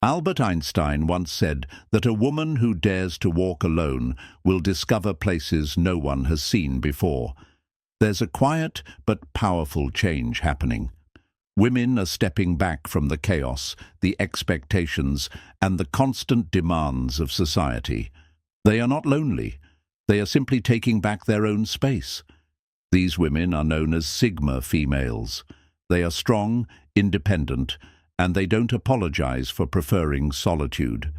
Albert Einstein once said that a woman who dares to walk alone will discover places no one has seen before. There's a quiet but powerful change happening. Women are stepping back from the chaos, the expectations, and the constant demands of society. They are not lonely. They are simply taking back their own space. These women are known as Sigma females. They are strong, independent, and they don't apologize for preferring solitude.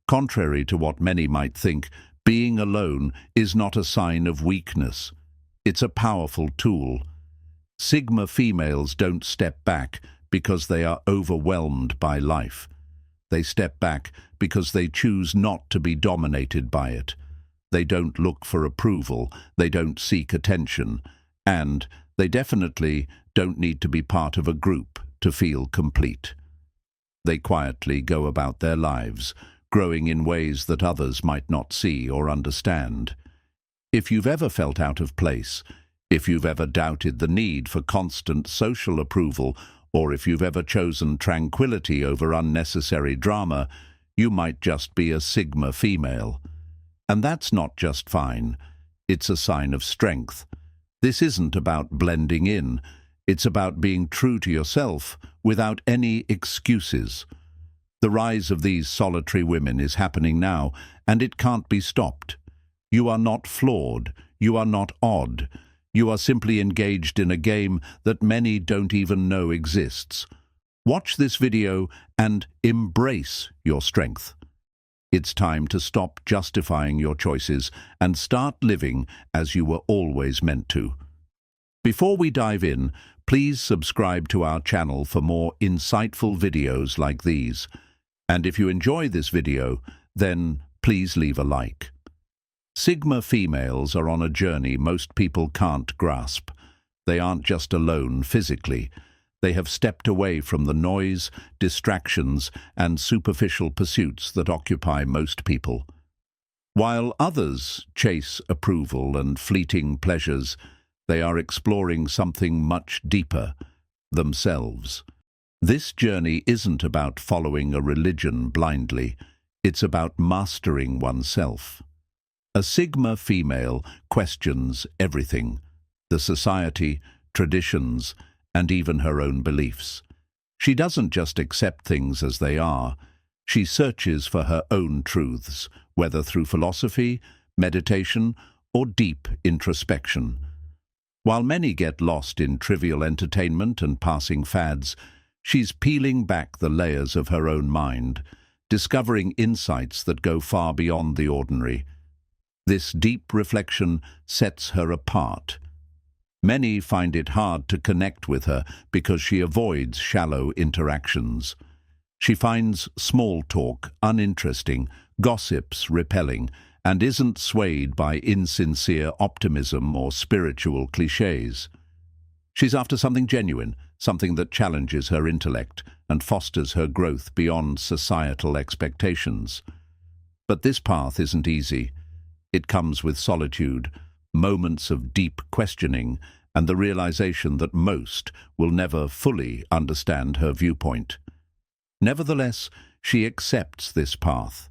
Contrary to what many might think, being alone is not a sign of weakness. It's a powerful tool. Sigma females don't step back because they are overwhelmed by life. They step back because they choose not to be dominated by it. They don't look for approval, they don't seek attention, and they definitely don't need to be part of a group to feel complete. They quietly go about their lives, growing in ways that others might not see or understand. If you've ever felt out of place, if you've ever doubted the need for constant social approval, or if you've ever chosen tranquility over unnecessary drama, you might just be a Sigma female. And that's not just fine. It's a sign of strength. This isn't about blending in. It's about being true to yourself without any excuses. The rise of these solitary women is happening now, and it can't be stopped. You are not flawed. You are not odd. You are simply engaged in a game that many don't even know exists. Watch this video and embrace your strength. It's time to stop justifying your choices and start living as you were always meant to. Before we dive in, please subscribe to our channel for more insightful videos like these. And if you enjoy this video, then please leave a like. Sigma females are on a journey most people can't grasp. They aren't just alone physically. They have stepped away from the noise, distractions, and superficial pursuits that occupy most people. While others chase approval and fleeting pleasures, they are exploring something much deeper, themselves. This journey isn't about following a religion blindly. It's about mastering oneself. A Sigma female questions everything: the society, traditions, and even her own beliefs. She doesn't just accept things as they are. She searches for her own truths, whether through philosophy, meditation, or deep introspection. While many get lost in trivial entertainment and passing fads, she's peeling back the layers of her own mind, discovering insights that go far beyond the ordinary. This deep reflection sets her apart. Many find it hard to connect with her because she avoids shallow interactions. She finds small talk uninteresting, gossips repelling, and isn't swayed by insincere optimism or spiritual cliches. She's after something genuine, something that challenges her intellect and fosters her growth beyond societal expectations. But this path isn't easy. It comes with solitude, moments of deep questioning, and the realization that most will never fully understand her viewpoint. Nevertheless, she accepts this path.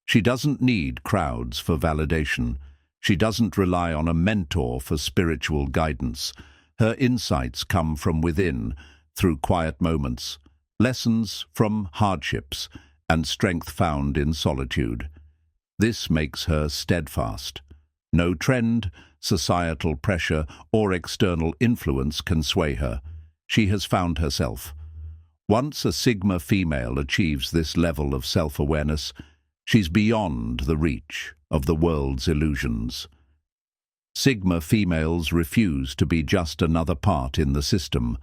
She doesn't need crowds for validation. She doesn't rely on a mentor for spiritual guidance. Her insights come from within, through quiet moments, lessons from hardships, and strength found in solitude. This makes her steadfast. No trend, societal pressure, or external influence can sway her. She has found herself. Once a Sigma female achieves this level of self-awareness, she's beyond the reach of the world's illusions. Sigma females refuse to be just another part in the system.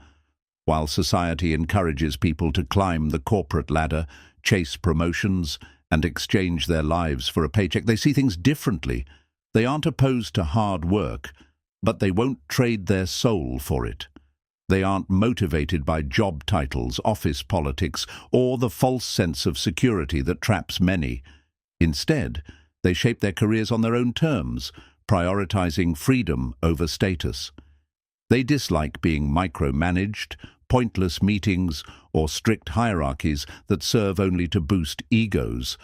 While society encourages people to climb the corporate ladder, chase promotions, and exchange their lives for a paycheck, they see things differently. They aren't opposed to hard work, but they won't trade their soul for it. They aren't motivated by job titles, office politics, or the false sense of security that traps many. Instead, they shape their careers on their own terms, prioritizing freedom over status. They dislike being micromanaged, pointless meetings, or strict hierarchies that serve only to boost egos.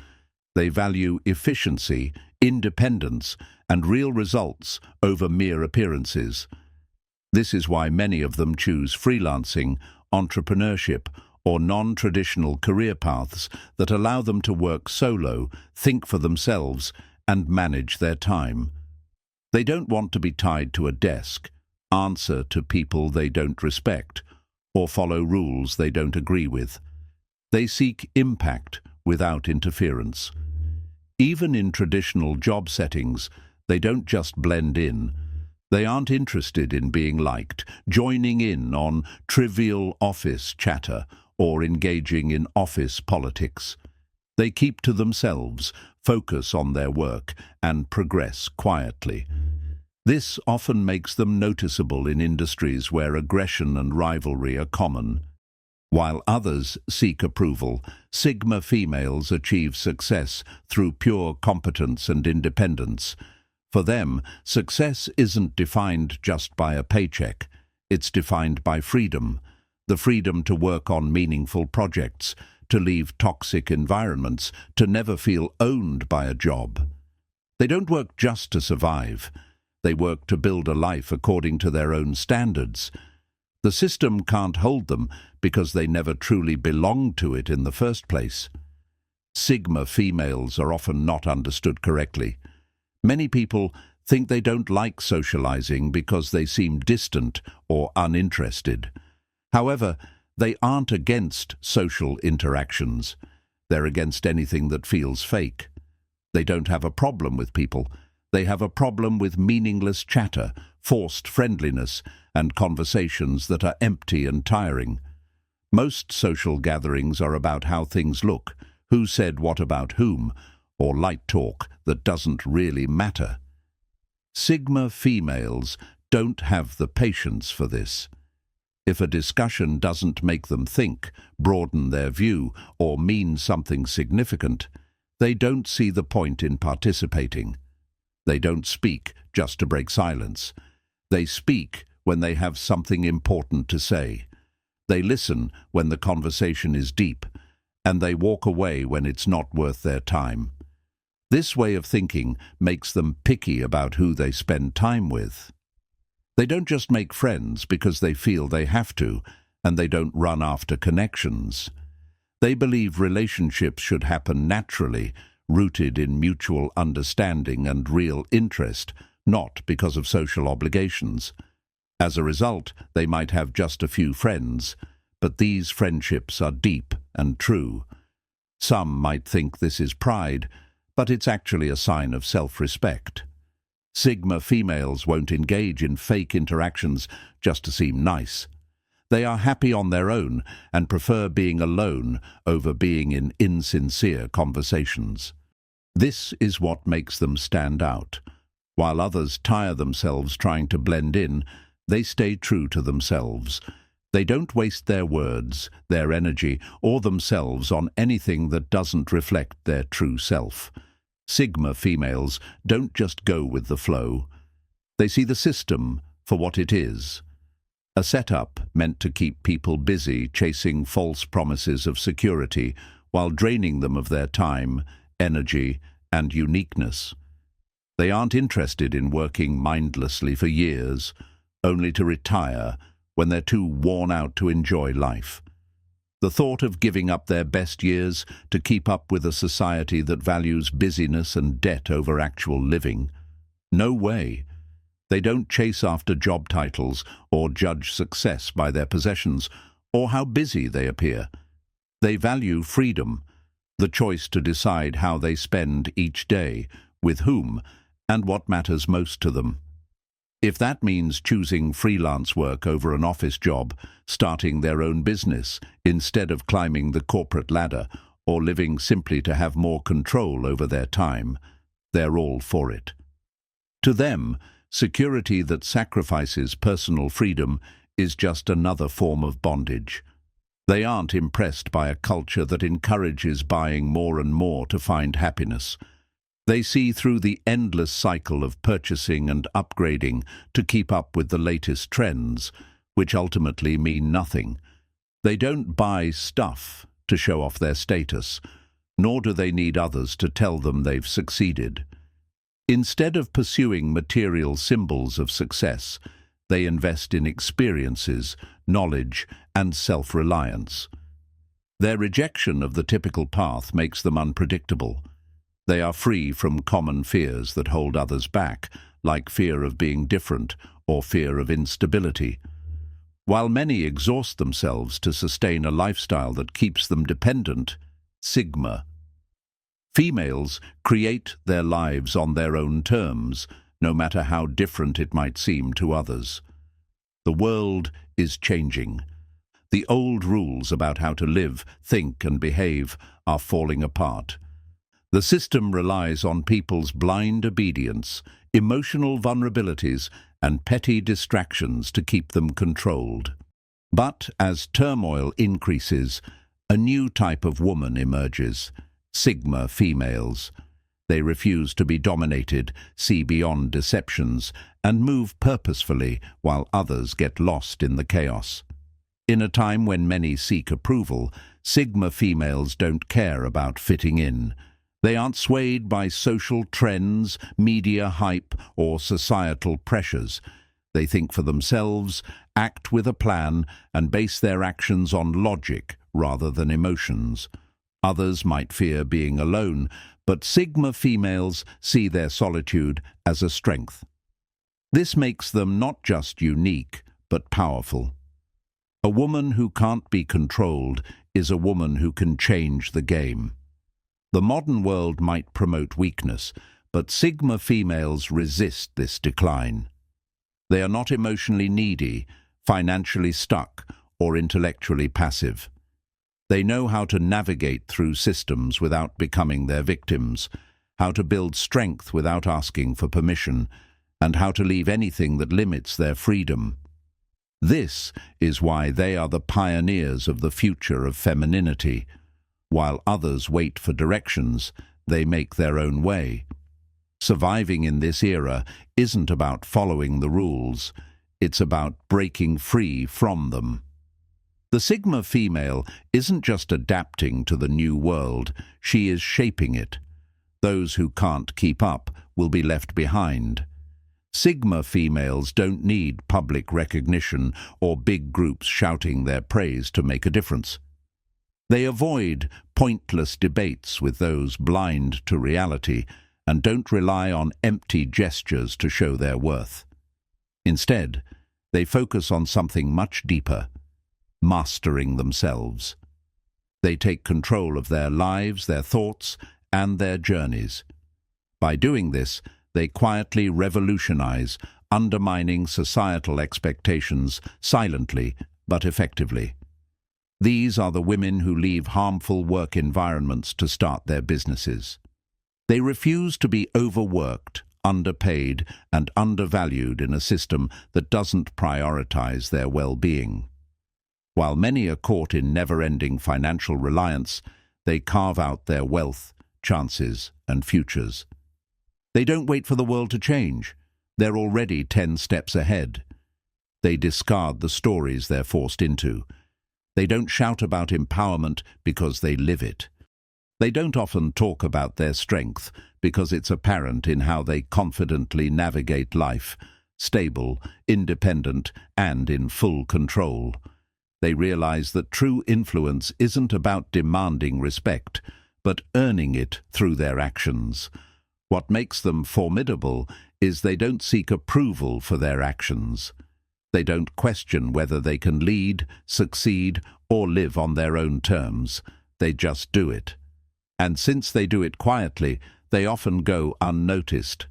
They value efficiency, independence, and real results over mere appearances. This is why many of them choose freelancing, entrepreneurship, or non-traditional career paths that allow them to work solo, think for themselves, and manage their time. They don't want to be tied to a desk, answer to people they don't respect, or follow rules they don't agree with. They seek impact without interference. Even in traditional job settings, they don't just blend in. They aren't interested in being liked, joining in on trivial office chatter, or engaging in office politics. They keep to themselves, focus on their work, and progress quietly. This often makes them noticeable in industries where aggression and rivalry are common. While others seek approval, Sigma females achieve success through pure competence and independence. For them, success isn't defined just by a paycheck. It's defined by freedom. The freedom to work on meaningful projects, to leave toxic environments, to never feel owned by a job. They don't work just to survive. They work to build a life according to their own standards. The system can't hold them because they never truly belonged to it in the first place. Sigma females are often not understood correctly. Many people think they don't like socializing because they seem distant or uninterested. However, they aren't against social interactions. They're against anything that feels fake. They don't have a problem with people. They have a problem with meaningless chatter, forced friendliness, and conversations that are empty and tiring. Most social gatherings are about how things look, who said what about whom, or light talk that doesn't really matter. Sigma females don't have the patience for this. If a discussion doesn't make them think, broaden their view, or mean something significant, they don't see the point in participating. They don't speak just to break silence. They speak when they have something important to say. They listen when the conversation is deep, and they walk away when it's not worth their time. This way of thinking makes them picky about who they spend time with. They don't just make friends because they feel they have to, and they don't run after connections. They believe relationships should happen naturally, rooted in mutual understanding and real interest, not because of social obligations. As a result, they might have just a few friends, but these friendships are deep and true. Some might think this is pride, but it's actually a sign of self-respect. Sigma females won't engage in fake interactions just to seem nice. They are happy on their own and prefer being alone over being in insincere conversations. This is what makes them stand out. While others tire themselves trying to blend in, they stay true to themselves. They don't waste their words, their energy, or themselves on anything that doesn't reflect their true self. Sigma females don't just go with the flow. They see the system for what it is. A setup meant to keep people busy chasing false promises of security while draining them of their time, energy, and uniqueness. They aren't interested in working mindlessly for years, only to retire when they're too worn out to enjoy life. The thought of giving up their best years to keep up with a society that values busyness and debt over actual living? No way. They don't chase after job titles or judge success by their possessions or how busy they appear. They value freedom, the choice to decide how they spend each day, with whom, and what matters most to them. If that means choosing freelance work over an office job, starting their own business instead of climbing the corporate ladder, or living simply to have more control over their time, they're all for it. To them, security that sacrifices personal freedom is just another form of bondage. They aren't impressed by a culture that encourages buying more and more to find happiness. They see through the endless cycle of purchasing and upgrading to keep up with the latest trends, which ultimately mean nothing. They don't buy stuff to show off their status, nor do they need others to tell them they've succeeded. Instead of pursuing material symbols of success, they invest in experiences, knowledge, and self-reliance. Their rejection of the typical path makes them unpredictable. They are free from common fears that hold others back, like fear of being different or fear of instability. While many exhaust themselves to sustain a lifestyle that keeps them dependent, Sigma. Females create their lives on their own terms, no matter how different it might seem to others. The world is changing. The old rules about how to live, think, and behave are falling apart. The system relies on people's blind obedience, emotional vulnerabilities, and petty distractions to keep them controlled. But as turmoil increases, a new type of woman emerges: Sigma females. They refuse to be dominated, see beyond deceptions, and move purposefully while others get lost in the chaos. In a time when many seek approval, Sigma females don't care about fitting in. They aren't swayed by social trends, media hype, or societal pressures. They think for themselves, act with a plan, and base their actions on logic rather than emotions. Others might fear being alone, but Sigma females see their solitude as a strength. This makes them not just unique, but powerful. A woman who can't be controlled is a woman who can change the game. The modern world might promote weakness, but Sigma females resist this decline. They are not emotionally needy, financially stuck, or intellectually passive. They know how to navigate through systems without becoming their victims, how to build strength without asking for permission, and how to leave anything that limits their freedom. This is why they are the pioneers of the future of femininity. While others wait for directions, they make their own way. Surviving in this era isn't about following the rules, it's about breaking free from them. The Sigma female isn't just adapting to the new world, she is shaping it. Those who can't keep up will be left behind. Sigma females don't need public recognition or big groups shouting their praise to make a difference. They avoid pointless debates with those blind to reality and don't rely on empty gestures to show their worth. Instead, they focus on something much deeper: mastering themselves. They take control of their lives, their thoughts, and their journeys. By doing this, they quietly revolutionize, undermining societal expectations silently but effectively. These are the women who leave harmful work environments to start their businesses. They refuse to be overworked, underpaid, and undervalued in a system that doesn't prioritize their well-being. While many are caught in never-ending financial reliance, they carve out their wealth, chances, and futures. They don't wait for the world to change. They're already 10 steps ahead. They discard the stories they're forced into. They don't shout about empowerment because they live it. They don't often talk about their strength because it's apparent in how they confidently navigate life, stable, independent, and in full control. They realize that true influence isn't about demanding respect, but earning it through their actions. What makes them formidable is they don't seek approval for their actions. They don't question whether they can lead, succeed, or live on their own terms. They just do it. And since they do it quietly, they often go unnoticed,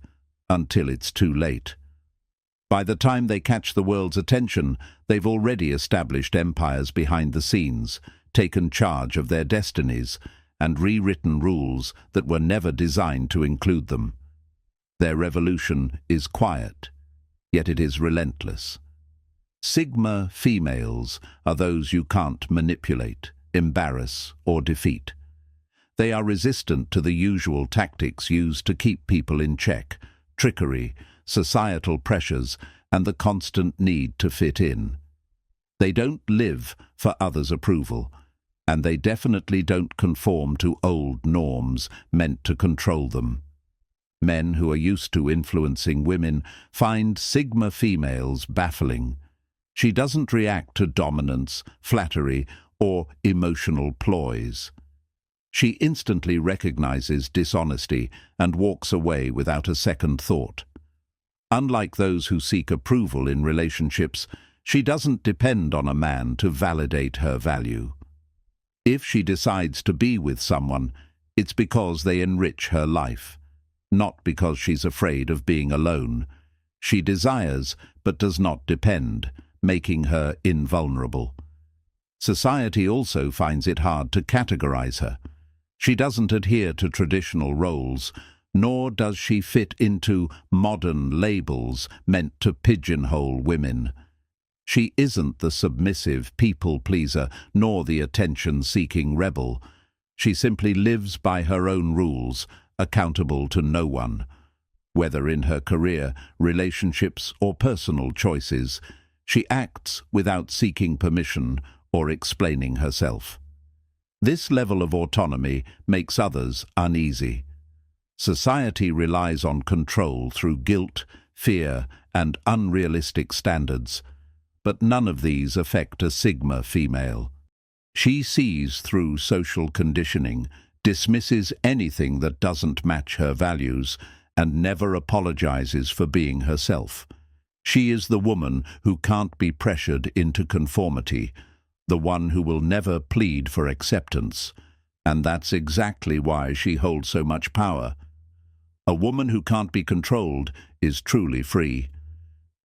until it's too late. By the time they catch the world's attention, they've already established empires behind the scenes, taken charge of their destinies, and rewritten rules that were never designed to include them. Their revolution is quiet, yet it is relentless. Sigma females are those you can't manipulate, embarrass, or defeat. They are resistant to the usual tactics used to keep people in check: trickery, societal pressures, and the constant need to fit in. They don't live for others' approval, and they definitely don't conform to old norms meant to control them. Men who are used to influencing women find Sigma females baffling. She doesn't react to dominance, flattery, or emotional ploys. She instantly recognizes dishonesty and walks away without a second thought. Unlike those who seek approval in relationships, she doesn't depend on a man to validate her value. If she decides to be with someone, it's because they enrich her life, not because she's afraid of being alone. She desires, but does not depend, making her invulnerable. Society also finds it hard to categorize her. She doesn't adhere to traditional roles, nor does she fit into modern labels meant to pigeonhole women. She isn't the submissive people-pleaser, nor the attention-seeking rebel. She simply lives by her own rules, accountable to no one. Whether in her career, relationships, or personal choices, she acts without seeking permission or explaining herself. This level of autonomy makes others uneasy. Society relies on control through guilt, fear, and unrealistic standards, but none of these affect a Sigma female. She sees through social conditioning, dismisses anything that doesn't match her values, and never apologizes for being herself. She is the woman who can't be pressured into conformity, the one who will never plead for acceptance, and that's exactly why she holds so much power. A woman who can't be controlled is truly free.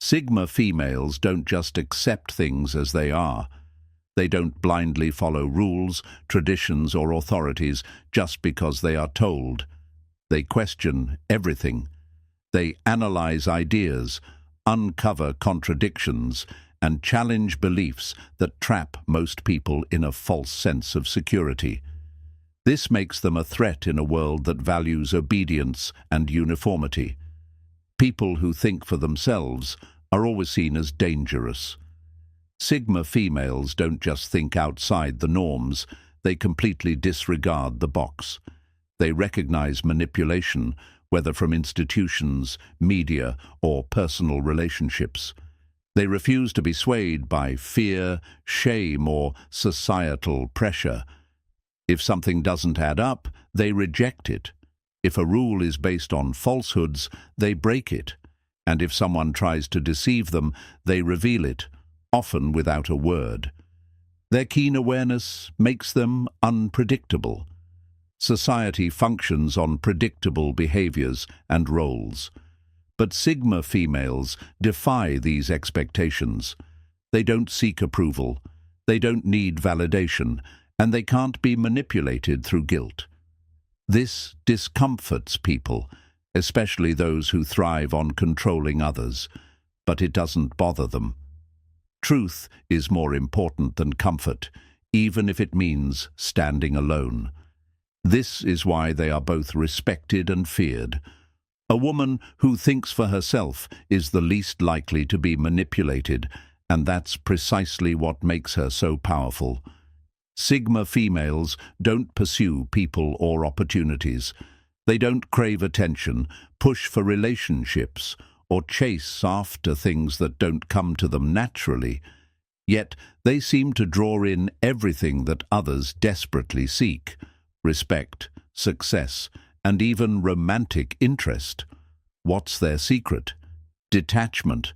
Sigma females don't just accept things as they are. They don't blindly follow rules, traditions, or authorities just because they are told. They question everything. They analyze ideas, uncover contradictions, and challenge beliefs that trap most people in a false sense of security. This makes them a threat in a world that values obedience and uniformity. People who think for themselves are always seen as dangerous. Sigma females don't just think outside the norms, they completely disregard the box. They recognize manipulation, whether from institutions, media, or personal relationships. They refuse to be swayed by fear, shame, or societal pressure. If something doesn't add up, they reject it. If a rule is based on falsehoods, they break it. And if someone tries to deceive them, they reveal it, often without a word. Their keen awareness makes them unpredictable. Society functions on predictable behaviors and roles. But Sigma females defy these expectations. They don't seek approval, they don't need validation, and they can't be manipulated through guilt. This discomforts people, especially those who thrive on controlling others, but it doesn't bother them. Truth is more important than comfort, even if it means standing alone. This is why they are both respected and feared. A woman who thinks for herself is the least likely to be manipulated, and that's precisely what makes her so powerful. Sigma females don't pursue people or opportunities. They don't crave attention, push for relationships, or chase after things that don't come to them naturally. Yet they seem to draw in everything that others desperately seek: respect, success, and even romantic interest. What's their secret? Detachment.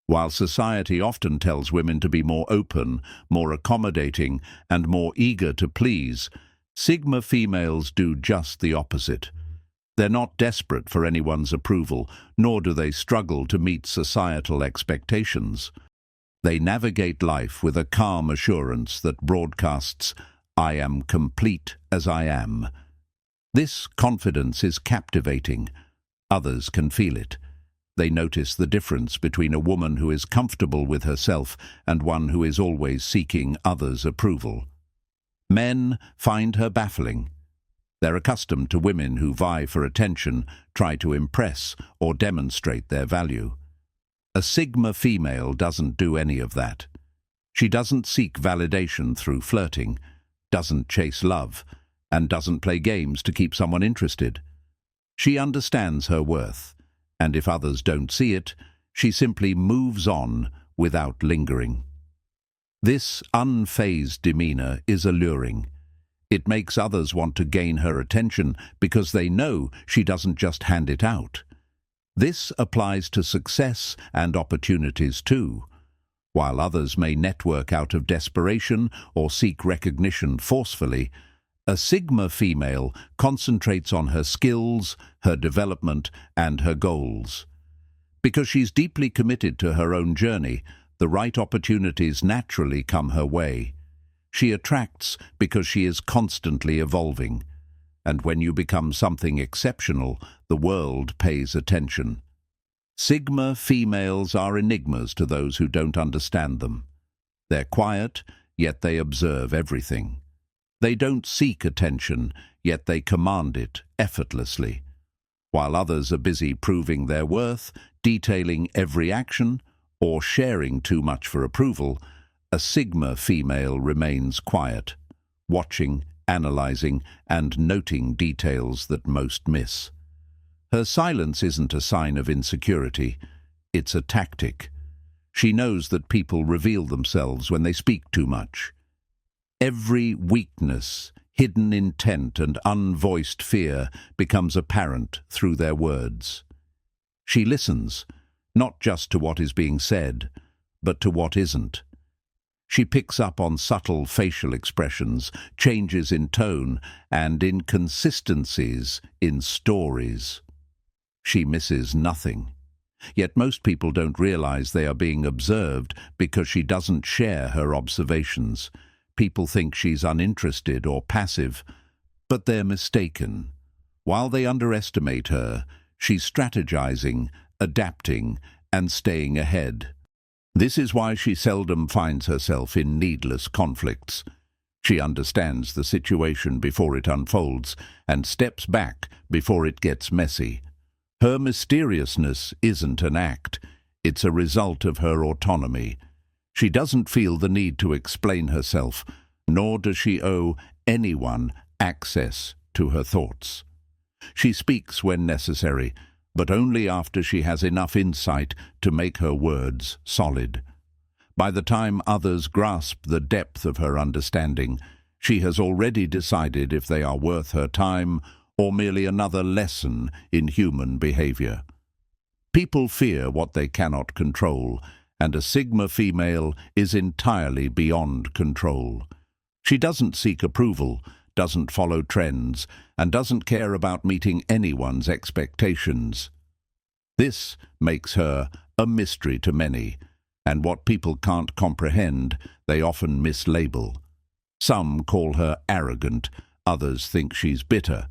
While society often tells women to be more open, more accommodating, and more eager to please, Sigma females do just the opposite. They're not desperate for anyone's approval, nor do they struggle to meet societal expectations. They navigate life with a calm assurance that broadcasts, "I am complete as I am." This confidence is captivating. Others can feel it. They notice the difference between a woman who is comfortable with herself and one who is always seeking others' approval. Men find her baffling. They're accustomed to women who vie for attention, try to impress, or demonstrate their value. A Sigma female doesn't do any of that. She doesn't seek validation through flirting, doesn't chase love, and doesn't play games to keep someone interested. She understands her worth, and if others don't see it, she simply moves on without lingering. This unfazed demeanor is alluring. It makes others want to gain her attention because they know she doesn't just hand it out. This applies to success and opportunities too. While others may network out of desperation or seek recognition forcefully, a Sigma female concentrates on her skills, her development, and her goals. Because she's deeply committed to her own journey, the right opportunities naturally come her way. She attracts because she is constantly evolving. And when you become something exceptional, the world pays attention. Sigma females are enigmas to those who don't understand them. They're quiet, yet they observe everything. They don't seek attention, yet they command it effortlessly. While others are busy proving their worth, detailing every action, or sharing too much for approval, a Sigma female remains quiet, watching, analyzing, and noting details that most miss. Her silence isn't a sign of insecurity, it's a tactic. She knows that people reveal themselves when they speak too much. Every weakness, hidden intent, and unvoiced fear becomes apparent through their words. She listens, not just to what is being said, but to what isn't. She picks up on subtle facial expressions, changes in tone, and inconsistencies in stories. She misses nothing. Yet most people don't realize they are being observed because she doesn't share her observations. People think she's uninterested or passive, but they're mistaken. While they underestimate her, she's strategizing, adapting, and staying ahead. This is why she seldom finds herself in needless conflicts. She understands the situation before it unfolds and steps back before it gets messy. Her mysteriousness isn't an act, it's a result of her autonomy. She doesn't feel the need to explain herself, nor does she owe anyone access to her thoughts. She speaks when necessary, but only after she has enough insight to make her words solid. By the time others grasp the depth of her understanding, she has already decided if they are worth her time or merely another lesson in human behavior. People fear what they cannot control, and a Sigma female is entirely beyond control. She doesn't seek approval, doesn't follow trends, and doesn't care about meeting anyone's expectations. This makes her a mystery to many, and what people can't comprehend, they often mislabel. Some call her arrogant, others think she's bitter.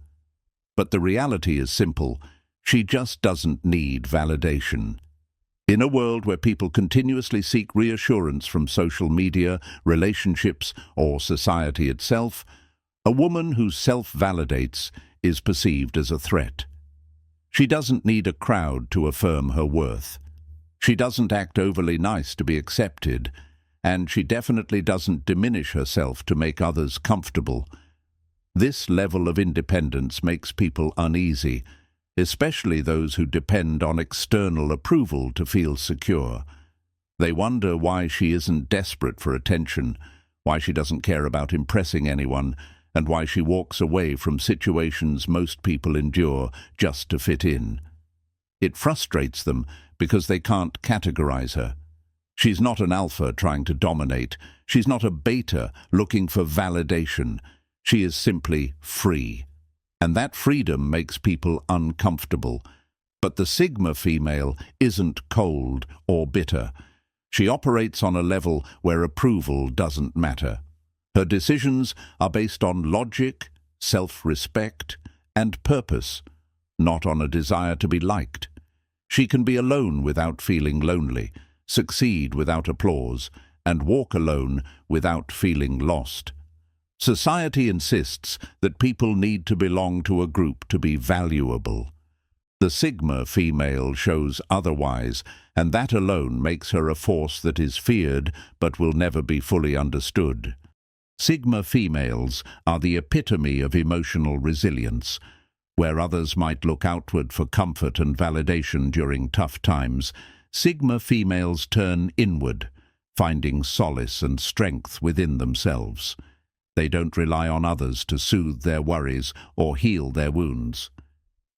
But the reality is simple. She just doesn't need validation. In a world where people continuously seek reassurance from social media, relationships, or society itself, a woman who self-validates is perceived as a threat. She doesn't need a crowd to affirm her worth. She doesn't act overly nice to be accepted, and she definitely doesn't diminish herself to make others comfortable. This level of independence makes people uneasy, especially those who depend on external approval to feel secure. They wonder why she isn't desperate for attention, why she doesn't care about impressing anyone, and why she walks away from situations most people endure just to fit in. It frustrates them because they can't categorize her. She's not an alpha trying to dominate. She's not a beta looking for validation. She is simply free. And that freedom makes people uncomfortable. But the Sigma female isn't cold or bitter. She operates on a level where approval doesn't matter. Her decisions are based on logic, self-respect, and purpose, not on a desire to be liked. She can be alone without feeling lonely, succeed without applause, and walk alone without feeling lost. Society insists that people need to belong to a group to be valuable. The Sigma female shows otherwise, and that alone makes her a force that is feared but will never be fully understood. Sigma females are the epitome of emotional resilience. Where others might look outward for comfort and validation during tough times, Sigma females turn inward, finding solace and strength within themselves. They don't rely on others to soothe their worries or heal their wounds.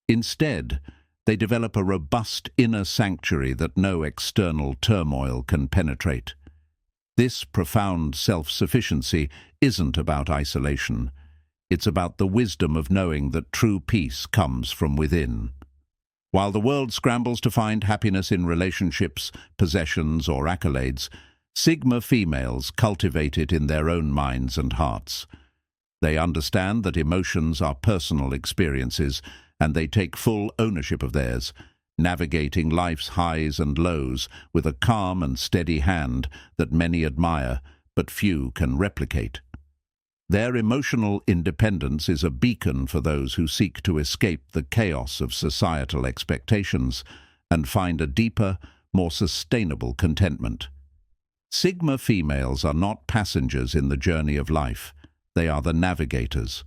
Instead, they develop a robust inner sanctuary that no external turmoil can penetrate. This profound self-sufficiency isn't about isolation. It's about the wisdom of knowing that true peace comes from within. While the world scrambles to find happiness in relationships, possessions, or accolades, Sigma females cultivate it in their own minds and hearts. They understand that emotions are personal experiences, and they take full ownership of theirs, navigating life's highs and lows with a calm and steady hand that many admire but few can replicate. Their emotional independence is a beacon for those who seek to escape the chaos of societal expectations and find a deeper, more sustainable contentment. Sigma females are not passengers in the journey of life. They are the navigators.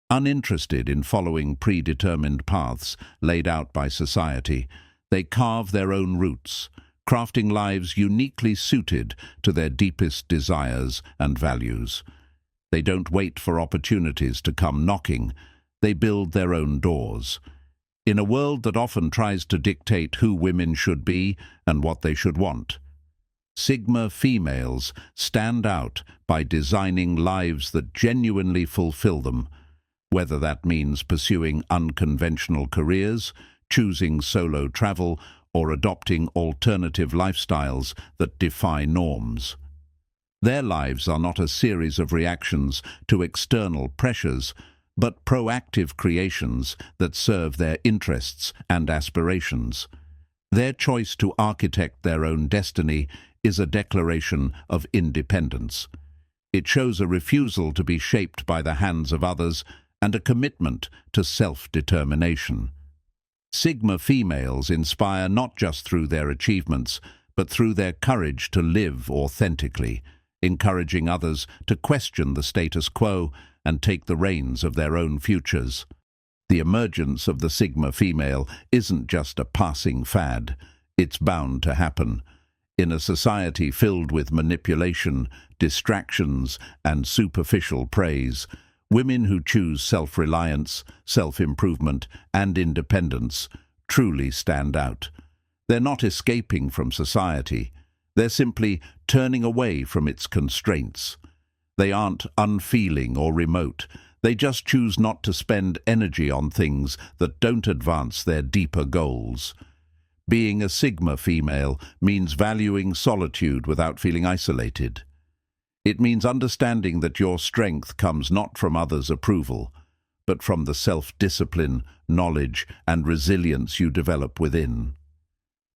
Uninterested in following predetermined paths laid out by society, they carve their own routes, crafting lives uniquely suited to their deepest desires and values. They don't wait for opportunities to come knocking. They build their own doors. In a world that often tries to dictate who women should be and what they should want, Sigma females stand out by designing lives that genuinely fulfill them, whether that means pursuing unconventional careers, choosing solo travel, or adopting alternative lifestyles that defy norms. Their lives are not a series of reactions to external pressures, but proactive creations that serve their interests and aspirations. Their choice to architect their own destiny is a declaration of independence. It shows a refusal to be shaped by the hands of others and a commitment to self-determination. Sigma females inspire not just through their achievements, but through their courage to live authentically, encouraging others to question the status quo and take the reins of their own futures. The emergence of the Sigma female isn't just a passing fad. It's bound to happen. In a society filled with manipulation, distractions, and superficial praise, women who choose self-reliance, self-improvement, and independence truly stand out. They're not escaping from society. They're simply turning away from its constraints. They aren't unfeeling or remote. They just choose not to spend energy on things that don't advance their deeper goals. Being a Sigma female means valuing solitude without feeling isolated. It means understanding that your strength comes not from others' approval, but from the self-discipline, knowledge, and resilience you develop within.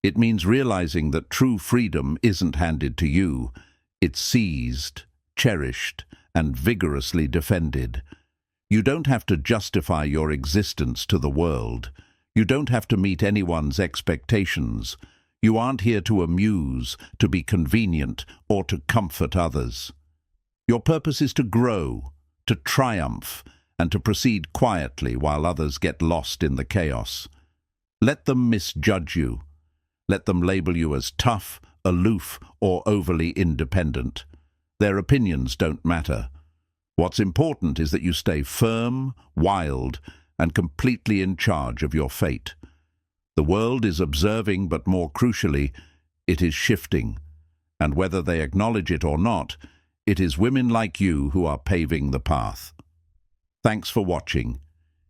It means realizing that true freedom isn't handed to you. It's seized, cherished, and vigorously defended. You don't have to justify your existence to the world. You don't have to meet anyone's expectations. You aren't here to amuse, to be convenient, or to comfort others. Your purpose is to grow, to triumph, and to proceed quietly while others get lost in the chaos. Let them misjudge you. Let them label you as tough, aloof, or overly independent. Their opinions don't matter. What's important is that you stay firm, wild, and completely in charge of your fate. The world is observing, but more crucially, it is shifting. And whether they acknowledge it or not, it is women like you who are paving the path. Thanks for watching.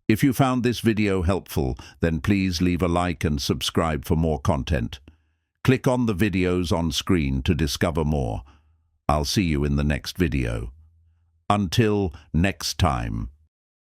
If you found this video helpful, then please leave a like and subscribe for more content. Click on the videos on screen to discover more. I'll see you in the next video. Until next time.